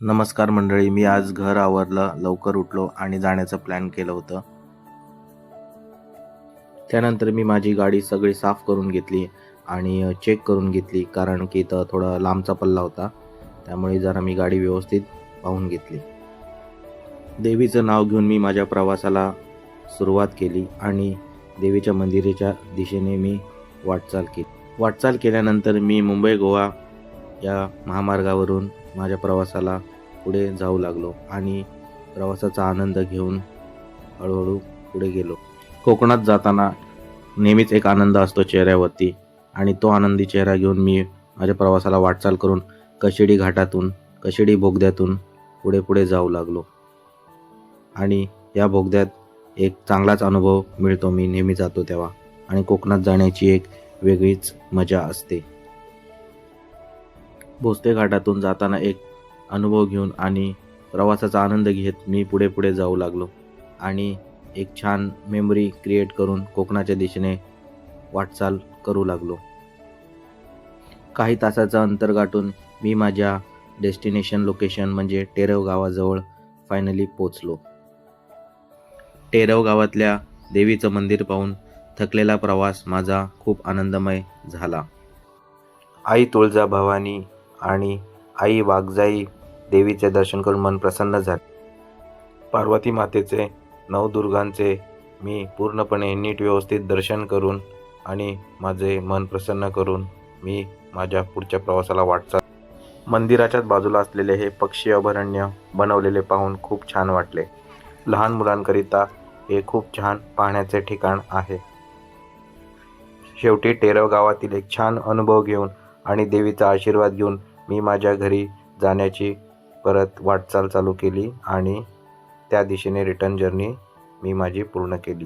नमस्कार मंडळी, मी आज घर आवरलं, लवकर उठलो आणि जाण्याचं प्लॅन केलं होतं. त्यानंतर मी माझी गाडी सगळी साफ करून घेतली आणि चेक करून घेतली, कारण की इथं थोडा लांबचा पल्ला होता. त्यामुळे जरा मी गाडी व्यवस्थित पाहून घेतली. देवीचं नाव घेऊन मी माझ्या प्रवासाला सुरुवात केली आणि देवीच्या मंदिराच्या दिशेने मी वाटचाल केली. वाटचाल केल्यानंतर मी मुंबई गोवा या महामार्गावरून माझ्या प्रवासाला पुढे जाऊ लागलो आणि प्रवासाचा आनंद घेऊन हळूहळू पुढे गेलो. कोकणात जाताना नेहमीच एक आनंद असतो चेहऱ्यावरती आणि तो आनंदी चेहरा घेऊन मी माझ्या प्रवासाला वाटचाल करून कशिडी घाटातून, कशिडी बोगद्यातून पुढे पुढे जाऊ लागलो. आणि या बोगद्यात एक चांगलाच अनुभव मिळतो मी नेहमी जातो तेव्हा, आणि कोकणात जाण्याची एक वेगळीच मजा असते. भोसले घाटातून जाताना एक अनुभव घेऊन आणि प्रवासाचा आनंद घेत मी पुढे पुढे जाऊ लागलो आणि एक छान मेमरी क्रिएट करून कोकणाच्या दिशेने वाटचाल करू लागलो. काही तासाचं अंतर गाठून मी माझ्या डेस्टिनेशन लोकेशन म्हणजे टेरव गावाजवळ फायनली पोचलो. टेरव गावातल्या देवीचं मंदिर पाहून थकलेला प्रवास माझा खूप आनंदमय झाला. आई तुळजाभवानी आणि आई वाघजाई देवीचे दर्शन करून मन प्रसन्न झाले. पार्वती मातेचे, नवदुर्गांचे मी पूर्णपणे नीट व्यवस्थित दर्शन करून आणि माझे मन प्रसन्न करून मी माझ्या पुढच्या प्रवासाला वाटचाल. मंदिराच्याच बाजूला असलेले हे पक्षी अभयारण्य बनवलेले पाहून खूप छान वाटले. लहान मुलांकरिता हे खूप छान पाहण्याचे ठिकाण आहे. शेवटी टेरव गावातील एक छान अनुभव घेऊन आणि देवीचा आशीर्वाद घेऊन मी माझ्या घरी जाण्याची परत वाटचाल चालू केली आणि त्या दिशेने रिटर्न जर्नी मी माझी पूर्ण केली.